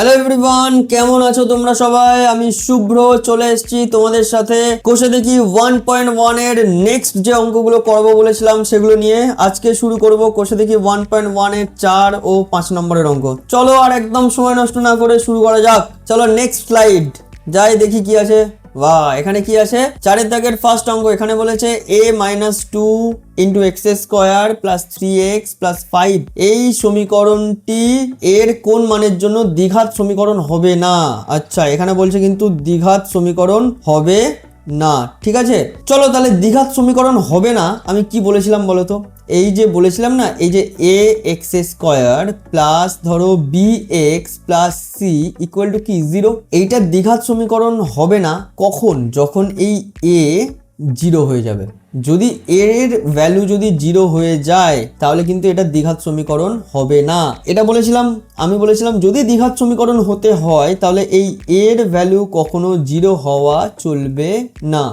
Hello everyone, কেমন আছো তোমরা সবাই? আমি শুভ্র চলে এসেছি তোমাদের সাথে কোষে দেখি 1.1 এর নেক্সট যে অঙ্কগুলো করবো বলেছিলাম সেগুলো নিয়ে। আজকে শুরু করব কোষে দেখি 1.1 এর 4 ও 5 নম্বরের অঙ্ক। চলো আর একদম সময় নষ্ট না করে শুরু করা যাক। চলো নেক্সট স্লাইড যাই, দেখি কি আছে। বাহ, এখানে কি আছে? 4 দাগের ফার্স্ট অঙ্ক এখানে বলেছে a - 2 into x square plus 3x plus 5 এই সমীকরণটি এর কোন মানের জন্য দ্বিঘাত সমীকরণ হবে না। আচ্ছা, এখানে বলছে কিন্তু দ্বিঘাত সমীকরণ হবে না। ঠিক আছে, চলো তাহলে দ্বিঘাত সমীকরণ হবে না। আমি কি বলেছিলাম বলো তো? এই যে বলেছিলাম না, এই যে a এক্স স্কোয়ার প্লাস ধরো b x plus c equal to কি 0, এইটা দ্বিঘাত সমীকরণ হবে না। কখন? যখন এই a 0 হয়ে যাবে। যদি এর ভ্যালু যদি 0 হয়ে যায় তাহলে কিন্তু এটা দ্বিঘাত সমীকরণ হবে না। এটা বলেছিলাম, আমি বলেছিলাম যদি দ্বিঘাত সমীকরণ হতে হয় তাহলে এই এর ভ্যালু কখনো 0 হওয়া চলবে না।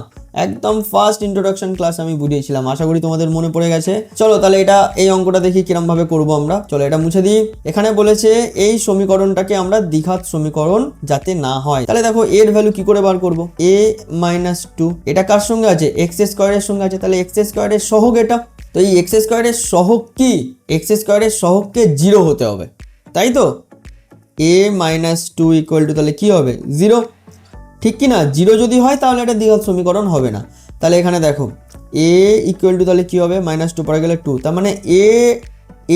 একদম ফার্স্ট ইন্ট্রোডাকশন ক্লাস আমি বুঝিয়েছিলাম, আশা করি তোমাদের মনে পড়ে গেছে। চলো তাহলে এটা এই অঙ্কটা দেখি কিরম ভাবে করবো আমরা। চলো এটা মুছে দিই। এখানে বলেছে এই সমীকরণটাকে আমরা দ্বিঘাত সমীকরণ যাতে না হয়, তাহলে দেখো এর ভ্যালু কি করে বার করবো। a - 2 এটা কার সঙ্গে আছে? এক্স স্কোয়ারের সঙ্গে আছে, তাহলে এক্স স্কোয়ারের সহগ এটা। তো এই এক্স স্কোয়ারের সহগ কি? এক্স স্কোয়ারের সহগকে 0 হতে হবে, তাই তো? a - 2 ইকুয়াল টু তাহলে কি হবে? 0, ঠিক কি না? 0 যদি হয় তাহলে এটা দ্বিঘাত সমীকরণ হবে না। তাহলে এখানে দেখো a ইকুয়াল টু তাহলে কি হবে? -2 পরে গেলে 2, তার মানে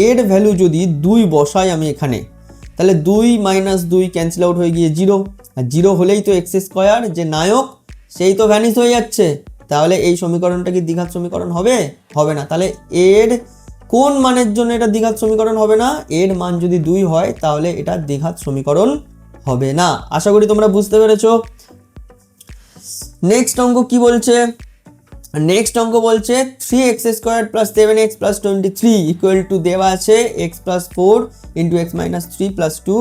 এর ভ্যালু যদি 2 বসাই আমি এখানে, তাহলে 2 - 2 ক্যান্সেল আউট হয়ে গিয়ে 0, আর 0 হলেই তো এক্স স্কোয়ার যে নায়ক সেই তো ভ্যানিশ হয়ে যাচ্ছে। তাহলে এই সমীকরণটা কি দ্বিঘাত সমীকরণ হবে? হবে না। তাহলে এর কোন মানের জন্য এটা দ্বিঘাত সমীকরণ হবে না? এর মান যদি 2 হয় তাহলে এটা দ্বিঘাত সমীকরণ হবে না। আশা করি তোমরা বুঝতে পেরেছো। নেক্সট অঙ্ক কি বলছে? নেক্সট অঙ্ক বলছে 3x square plus 7x plus 23 equal two দেওয়া আছে x plus 4 into x minus 3 plus 2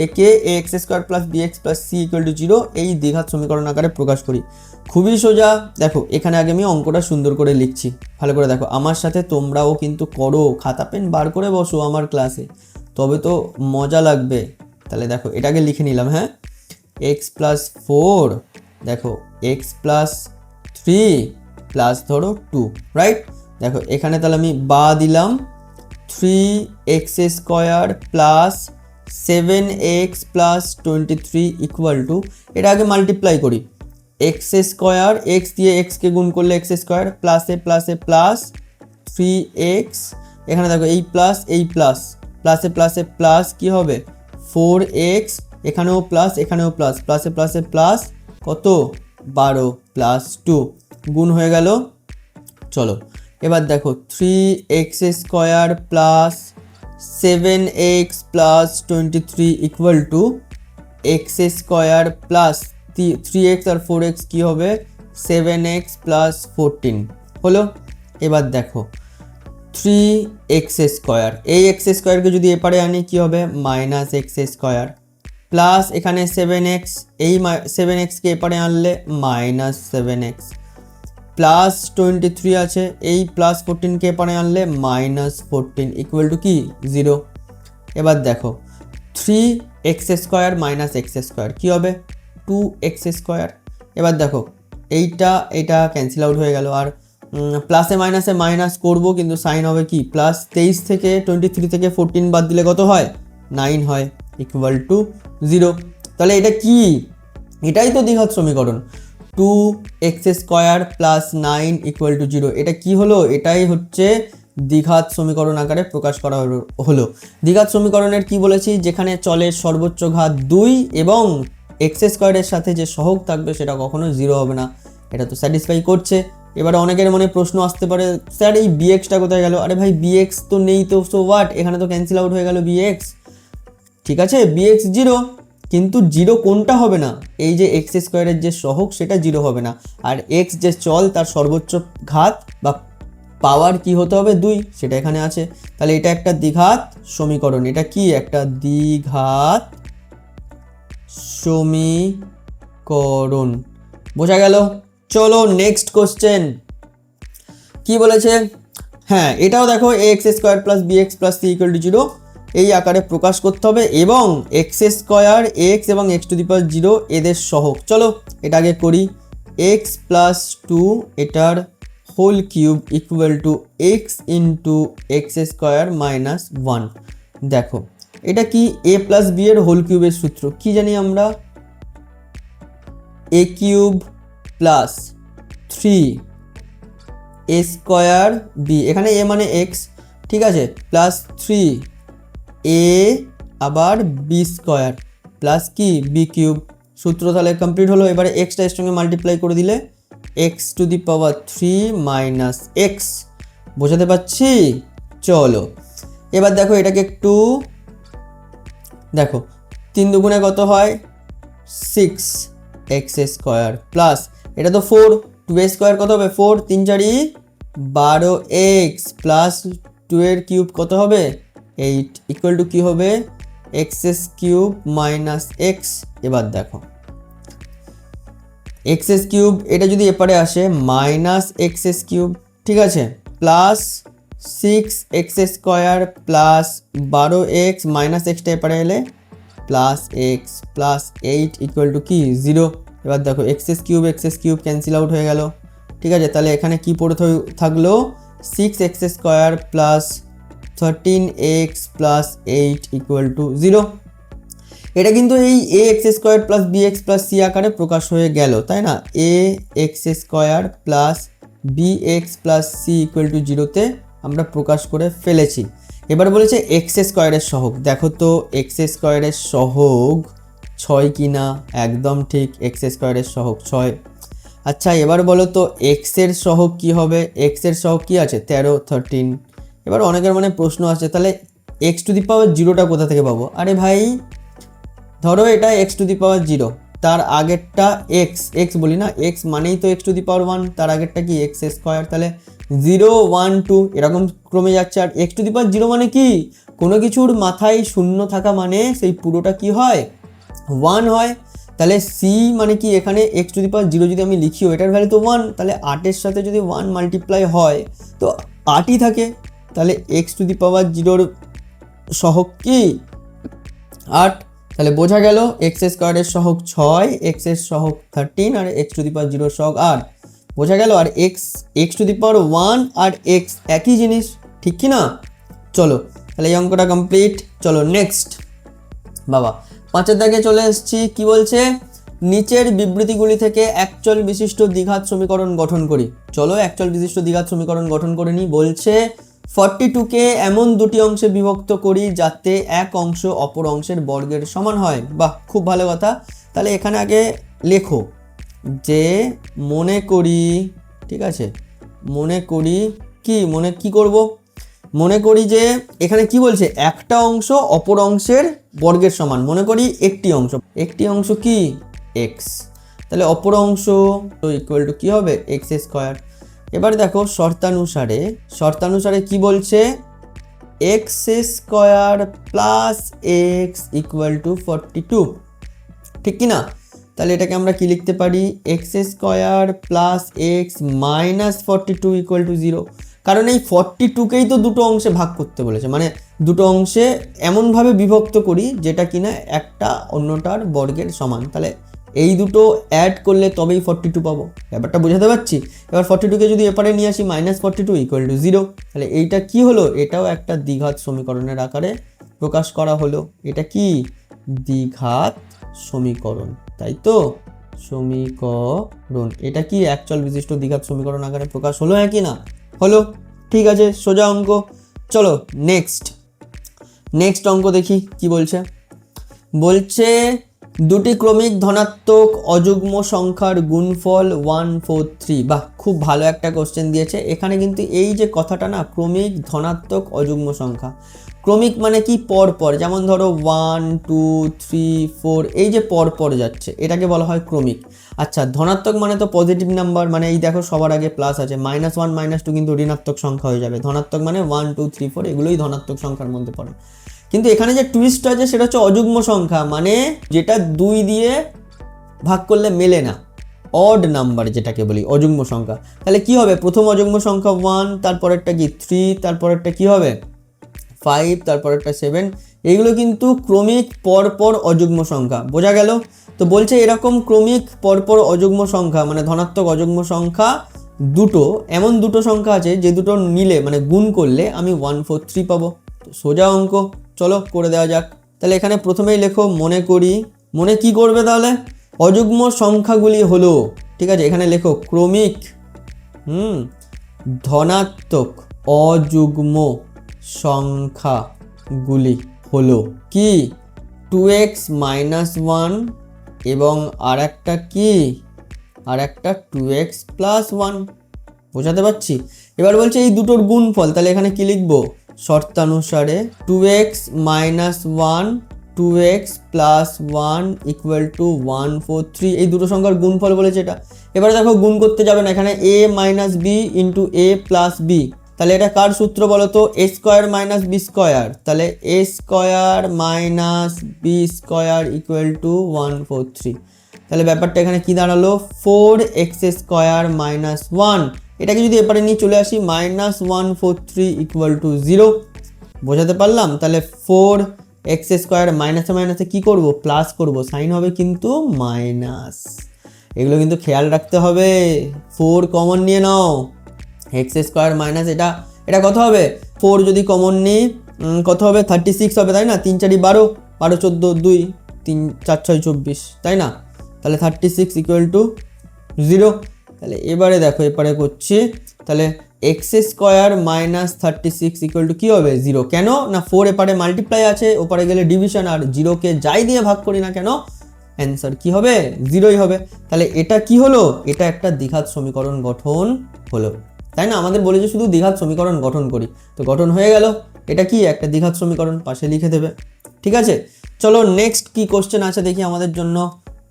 একে x square plus bx plus c equal to 0 এই দ্বিঘাত সমীকরণ আকারে প্রকাশ করি। খুবই সোজা। দেখো এখানে আগে আমি অঙ্কটা সুন্দর করে লিখছি, ভালো করে দেখো। আমার সাথে তোমরাও কিন্তু করো, খাতা পেন বার করে বসো আমার ক্লাসে, তবে তো মজা লাগবে। তাহলে দেখো এটাকে লিখে নিলাম। হ্যাঁ, এক্স প্লাস 4, দেখো এক্স প্লাস 3 প্লাস ধরো 2, রাইট? দেখো এখানে তাহলে আমি বা দিলাম 3x square plus 7x plus 23 equal two, এটা আগে মাল্টিপ্লাই করি। এক্স স্কোয়ার, এক্স দিয়ে এক্সকে গুণ করলে এক্স স্কোয়ার, প্লাসে প্লাসে প্লাস 3x, এখানে দেখো এই প্লাস এই প্লাস, প্লাসে প্লাসে প্লাস কি হবে 4x, এখানেও প্লাস এখানেও প্লাস, প্লাসে প্লাসে প্লাস কত 12 প্লাস 2 গুণ হয়ে গেল। চলো এবার দেখো 3x square plus 7x plus 23 equal to x square plus 3x আর 4x কি হবে 7x প্লাস 14 হলো। এবার দেখো 3x স্কোয়ার, এই এক্স স্কোয়ারকে যদি এপারে আনি কি হবে মাইনাস এক্স স্কোয়ার, প্লাস এখানে 7x, এই 7xকে এপারে আনলে মাইনাস 7x, প্লাস 23 আছে, এই প্লাস 14কে এপারে আনলে মাইনাস 14 ইকুয়াল টু কি 0। এবার দেখো 3x square minus x square কি হবে 2x স্কোয়ার। এবার দেখো এইটা ক্যান্সেল আউট হয়ে গেল, আর প্লাসে মাইনাসে মাইনাস করব কিন্তু সাইন হবে কি প্লাস 23 থেকে 23 থেকে 14 বাদ দিলে কত হয় 9 হয় ইকুয়াল টু 0। তাহলে এটা কি? এটাই তো দ্বিঘাত সমীকরণ। 2x square plus 9 equal to 0, এটা কি হলো? এটাই হচ্ছে দ্বিঘাত সমীকরণ আকারে প্রকাশ করা হলো। দ্বিঘাত সমীকরণের কি বলেছি? যেখানে চলের সর্বোচ্চ ঘাত 2 এবং এক্স স্কোয়ারের সাথে যে সহগ থাকবে সেটা কখনো 0 হবে না। এটা তো স্যাটিসফাই করছে। এবার অনেকের মনে প্রশ্ন আসতে পারে, স্যার এই bx-টা কোথায় গেল? আরে ভাই bx তো নেই, তো সো হোয়াট, এখানে তো ক্যান্সেল আউট হয়ে গেল bx। ঠিক আছে, bx 0, কিন্তু 0 কোনটা হবে না? এই যে এক্স স্কোয়ারের যে সহগ সেটা 0 হবে না, আর এক্স যে চল তার সর্বোচ্চ ঘাত বা পাওয়ার কি হতে হবে 2, সেটা এখানে আছে। তাহলে এটা একটা দ্বিঘাত সমীকরণ। এটা কি একটা দ্বিঘাত সমীকরণ, বোঝা গেল? চলো নেক্সট কোশ্চেন কি বলেছে। হ্যাঁ, এটাও দেখো x square plus bx plus c equal to 0, এই আকারে প্রকাশ করতে হবে এবং এক্স স্কোয়ার এক্স এবং এক্স টু দি পাওয়ার 0 এদের সহগ। চলো এটা আগে করি। এক্স প্লাস 2 এটার whole cube equal to x into x square minus 1। দেখো এটা কি এ প্লাস বি এর হোল কিউবের সূত্র কি জানি আমরা, a cube plus 3 a square b, এখানে এ মানে এক্স, ঠিক আছে, প্লাস 3 এ আবার বি স্কোয়ার প্লাস কি বি কিউব। সূত্র তাহলে কমপ্লিট হলো। এবারে এক্সটা এর সঙ্গে মাল্টিপ্লাই করে দিলে x to the power 3 minus x. বোঝাতে পারছি? চলো এবার দেখো এটাকে একটু দেখো, 3 দুগুণে কত হয় 6 এক্স স্কোয়ার প্লাস এটা তো 4, 2 স্কোয়ার কত হবে 4, 3 4 12 এক্স প্লাস 2 এর কিউব কত হবে 8 ইকুয়াল টু কি হবে এক্স কিউব মাইনাস এক্স। এবার দেখো এক্স কিউব এটা যদি এপারে আসে মাইনাস এক্স কিউব, ঠিক আছে, plus 6 x square plus 12 x minus extra এপারে এলে plus x plus 8 equal to কি 0। এবার দেখো এক্স কিউব ক্যান্সেল আউট হয়ে গেল, ঠিক আছে। তাহলে এখানে কি পড়ে থাকলো 6 x square plus 13 x plus 8 equal to 0। এটা কিন্তু এই a x square plus b x plus c আকারে প্রকাশ হয়ে গেল, তাই না? A x square plus b x plus c equal to 0তে আমরা প্রকাশ করে ফেলেছি। এবার বলেছে এক্স স্কোয়ারের সহগ। দেখো তো এক্স স্কোয়ারের সহগ 6 কিনা, একদম ঠিক, এক্স স্কোয়ারের সহগ 6। আচ্ছা এবার বলো তো এক্স এর সহগ কি হবে? এক্স এর সহগ কি আছে 13, 13। এবার অনেকের মনে প্রশ্ন আছে তাহলে এক্স টু দি পাওয়ার 0টা কোথা থেকে পাবো? আরে ভাই ধরো এটা এক্স টু দি পাওয়ার 0, তার আগেরটা এক্স বলি না, এক্স মানেই তো এক্স টু দি পাওয়ার 1, তার আগেরটা কি এক্স স্কোয়ার, তাহলে 0 1 2 এরকম ক্রমে যাচ্ছে। আর এক্স টু দি পাওয়ার 0 মানে কি, কোনো কিছুর মাথায় শূন্য থাকা মানে সেই পুরোটা কি হয় 1 হয়। তাহলে সি মানে কি, এখানে এক্স টু দি পাওয়ার 0 যদি আমি লিখিও এটার ভ্যালু তো 1, তাহলে 8-এর সাথে যদি 1 মাল্টিপ্লাই হয় তো 8ই থাকে। তাহলে এক্স টু দি পাওয়ার 0-র সহগ কি 8। তাহলে বোঝা গেল এক্স স্কোয়ারের সহগ 6, এক্স এর সহগ 13 আর এক্স টু দি পাওয়ার 0-র সহগ 8। বোঝা গেল। আর এক্স টু দি পাওয়ার 1 আর এক্স একই জিনিস, ঠিক কি না? চলো তাহলে এই অঙ্কটা কমপ্লিট। চলো নেক্সট বাবা 5-এর দাগে চলে এসেছি। কি বলছে, নিচের বিবৃতিগুলি থেকে একচল বিশিষ্ট দ্বিঘাত সমীকরণ গঠন করি। চলো একচল বিশিষ্ট দ্বিঘাত সমীকরণ গঠন করে নিই। বলছে 42কে এমন দুটি অংশে বিভক্ত করি যাতে এক অংশ অপর অংশের বর্গের সমান হয়। বাহ, খুব ভালো কথা। তাহলে এখানে আগে লেখো যে মনে করি, ঠিক আছে, মনে করি কি করব, মনে করি যে এখানে কি বলছে একটা অংশ অপর অংশের বর্গের সমান। মনে করি একটি অংশ কি এক্স, তাহলে অপর অংশ তো ইকুয়াল টু কি হবে এক্স স্কোয়ার। এবার দেখো শর্তানুসারে কি বলছে, x square plus x equal to 42, ঠিক কি না? তাহলে এটাকে আমরা কি লিখতে পারি, x square plus x minus 42 equal to 0। কারণ এই 42কেই তো দুটো অংশে ভাগ করতে বলেছে, মানে দুটো অংশে এমনভাবে বিভক্ত করি যেটা কিনা একটা অন্যটার বর্গের সমান। তাহলে এই দুটো অ্যাড করলে তবেই 42 পাবো। ব্যাপারটা বোঝাতে পারছি? এবার 42কে যদি এপারে নিয়ে আসি মাইনাস 42 ইকুয়াল টু 0, তাহলে এইটা কি হলো, এটাও একটা দ্বিঘাত সমীকরণের আকারে প্রকাশ করা হলো। এটা কি দ্বিঘাত সমীকরণ, তাই তো, সমীকরণ। এটা কি একচল বিশিষ্ট দ্বিঘাত সমীকরণ আকারে প্রকাশ হলো, হ্যাঁ কি না? হলো, ঠিক আছে, সোজা অঙ্ক। চলো নেক্সট অঙ্ক দেখি কি বলছে দুটি ক্রমিক ধনাত্মক অযুগ্ম সংখ্যার গুণফল 1 4 3। বাহ, খুব ভালো একটা কোশ্চেন দিয়েছে এখানে। কিন্তু এই যে কথাটা না, ক্রমিক ধনাত্মক অযুগ্ম সংখ্যা, ক্রমিক মানে কি পরপর, যেমন ধরো 1 2 3 4 এই যে পরপর যাচ্ছে, এটাকে বলা হয় ক্রমিক। আচ্ছা ধনাত্মক মানে তো পজিটিভ নাম্বার, মানে এই দেখো সবার আগে প্লাস আছে, -1 -2 কিন্তু ঋণাত্মক সংখ্যা হয়ে যাবে। ধনাত্মক মানে 1 2 3 4 এগুলোই ধনাত্মক সংখ্যার মধ্যে পড়ে। কিন্তু এখানে যে টুইস্ট আছে সেটা হচ্ছে অযুগ্ম সংখ্যা, মানে যেটা 2 দিয়ে ভাগ করলে মেলে না, অড নাম্বার যেটাকে বলি অযুগ্ম সংখ্যা। তাহলে কি হবে, প্রথম অযুগ্ম সংখ্যা 1, তারপরেরটা কি 3, তারপরেরটা কি হবে 5, তারপর একটা 7, এইগুলো কিন্তু ক্রমিক পরপর অযুগ্ম সংখ্যা, বোঝা গেল? তো বলছে এরকম ক্রমিক পরপর অযুগ্ম সংখ্যা মানে ধনাত্মক অযুগ্ম সংখ্যা দুটো, এমন দুটো সংখ্যা আছে যে দুটো নিলে মানে গুণ করলে আমি 143 পাবো। তো সোজা অঙ্ক, চলো করে দেওয়া যাক। তাহলে এখানে প্রথমেই লেখো মনে করি, মনে কি করবে তাহলে? অযুগ্ম সংখ্যাগুলি হলো, ঠিক আছে, এখানে লেখো ক্রমিক ধনাত্মক অযুগ্ম সংখ্যাগুলি হলো কি 2x - 1 এবং আর একটা কি, আর একটা 2x + 1, বোঝাতে পারছি? এবার বলছে এই দুটোর গুণফল, তাহলে এখানে কি লিখবো? শর্তানুসারে 2x - 1 2x + 1 = 143, এই দুটো সংখ্যার গুণফল বলেছে এটা। এবারে দেখো গুণ করতে যাবে না, এখানে a - b × a + b, তাহলে এটা কার সূত্র বলো তো? a² - b², তাহলে a² - b² = 143। তাহলে ব্যাপারটা এখানে কি দাঁড়ালো? 4x² - 1, এটাকে যদি এপারে নিয়ে চলে আসি -143 = 0, বোঝাতে পারলাম? তাহলে 4x² মাইনাসে মাইনাসে কি করব? প্লাস করব, সাইন হবে কিন্তু মাইনাস। এগুলো কিন্তু খেয়াল রাখতে হবে। 4 কমন নিয়ে নাও, x² মাইনাস এটা কত হবে? 4 যদি কমন নিই কত হবে? 36 হবে, তাই না? 3 × 4 = 12, 12 × 14 = 2, 3 × 4 = 6 = 24, তাই না? তাহলে 36 = 0। তাহলে এবারে দেখো এপারে করছি, তাহলে x² - 36 = কি হবে? 0। কেন না 4 এপারে মাল্টিপ্লাই আছে, ওপারে গেলে ডিভিশন, আর 0কে যাই দিয়ে ভাগ করি না কেন অ্যান্সার কি হবে? 0ই হবে। তাহলে এটা কি হলো? এটা একটা দ্বিঘাত সমীকরণ গঠন হলো, তাই না? আমাদের বলেছে শুধু দ্বিঘাত সমীকরণ গঠন করি, তো গঠন হয়ে গেল। এটা কি একটা দ্বিঘাত সমীকরণ, পাশে লিখে দেবে, ঠিক আছে? চলো নেক্সট কি কোশ্চেন আছে দেখি আমাদের জন্য।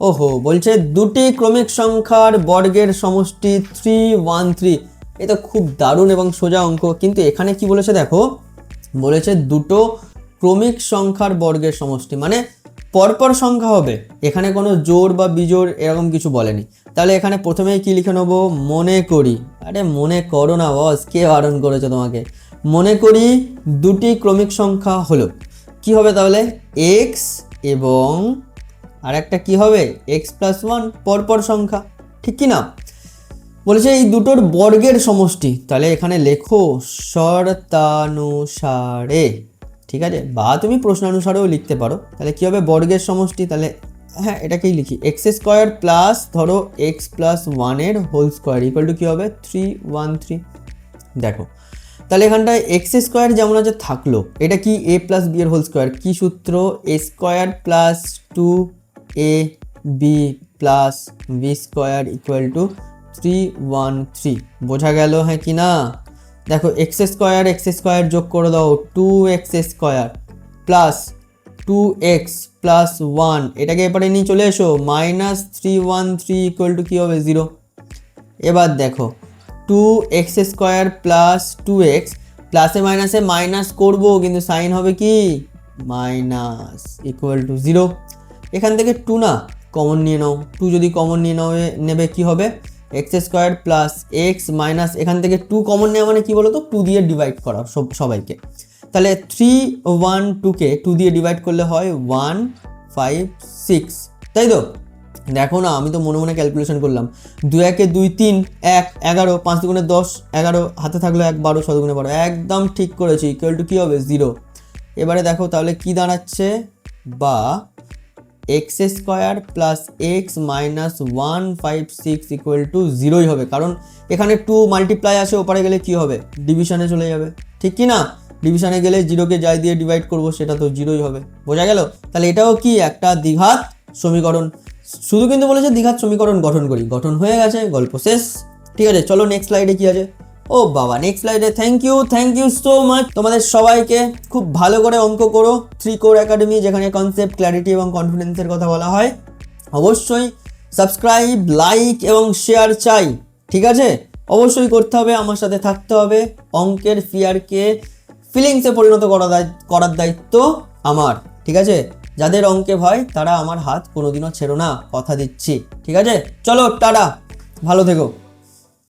ওহো, বলছে দুটি ক্রমিক সংখ্যার বর্গের সমষ্টি 313। এটা খুব দারুণ এবং সোজা অঙ্ক, কিন্তু এখানে কি বলেছে দেখো, বলেছে দুটো ক্রমিক সংখ্যার বর্গের সমষ্টি মানে পরপর সংখ্যা হবে, এখানে কোনো জোড় বা বিজোড় এরকম কিছু বলেনি। তাহলে এখানে প্রথমেই কি লিখে নেবো? মনে করি। আরে মনে করো না বস, কে বারণ করেছে তোমাকে? মনে করি দুটি ক্রমিক সংখ্যা হলো, কি হবে তাহলে? x এবং আর একটা কি হবে? x + 1, পরপর সংখ্যা, ঠিক কি না? বলেছে এই দুটোর বর্গের সমষ্টি, তাহলে এখানে লেখো শর্তানুসারে, ঠিক আছে, বা তুমি প্রশ্নানুসারেও লিখতে পারো। তাহলে কি হবে? বর্গের সমষ্টি, তাহলে হ্যাঁ এটাকেই লিখি x² প্লাস ধরো x + 1 এর হোল স্কোয়ার = কি হবে? 313। দেখো তাহলে এখানটায় x² যেমন আছে থাকলো, এটা কি a + b এর হোল স্কোয়ার, কি সূত্র? a² + 2ab + b² = 313, বোঝা গেল হ্যাঁ কি না? দেখো x² যোগ করে দাও 2x² প্লাস 2x + 1, এটাকে এবারে নিয়ে চলে এসো -313 = কি হবে? 0। এবার দেখো 2x² প্লাস 2x, প্লাসে মাইনাসে মাইনাস করব, কিন্তু সাইন হবে কি মাইনাস, = 0। এখান থেকে 2 না কমন নিয়ে নাও, 2 যদি কমন নিয়ে নেবে কি হবে? x² প্লাস x মাইনাস, এখান থেকে 2 কমন নেওয়া মানে কি বলো তো? 2 দিয়ে ডিভাইড করা সবাইকে। তাহলে 312কে 2 দিয়ে ডিভাইড করলে হয় 156, তাই তো? দেখো না, আমি তো মনে মনে ক্যালকুলেশন করলাম, 2 × 1 = 2, 3 1 11, 5 × 2 = 10 11, হাতে থাকলো 1 12, 6 × 2 = 12, একদম ঠিক করেছি, = কি হবে? 0। এবারে দেখো তাহলে কি দাঁড়াচ্ছে, বা x² প্লাস x মাইনাস 156 = 0ই হবে, কারণ এখানে 2 মাল্টিপ্লাই আছে, ওপারে গেলে কি হবে? ডিভিশনে চলে যাবে, ঠিক কি না? ডিভিশনে গেলে 0কে যাই দিয়ে ডিভাইড করব সেটা তো 0ই হবে, বোঝা গেল? তাহলে এটাও কি একটা দ্বিঘাত সমীকরণ, শুধু কিন্তু বলেছে দ্বিঘাত সমীকরণ গঠন করি, গঠন হয়ে গেছে, গল্প শেষ। ঠিক আছে, চলো নেক্সট স্লাইডে কি আছে। ও বাবা, নেক্সট স্লাইডে থ্যাংক ইউ সো মাচ তোমাদের সবাইকে। খুব ভালো করে অঙ্ক করো। 3 কোর একাডেমি, যেখানে কনসেপ্ট, ক্ল্যারিটি এবং কনফিডেন্সের কথা বলা হয়। অবশ্যই সাবস্ক্রাইব, লাইক এবং শেয়ার চাই, ঠিক আছে? অবশ্যই করতে হবে, আমার সাথে থাকতে হবে। অঙ্কের ফিয়ারকে ফিলিংসে পরিণত করার দায়িত্ব আমার, ঠিক আছে? যাদের অঙ্কে ভয় তারা আমার হাত কোনোদিনও ছেড়ো না, কথা দিচ্ছি, ঠিক আছে? চলো টাটা, ভালো থেকো।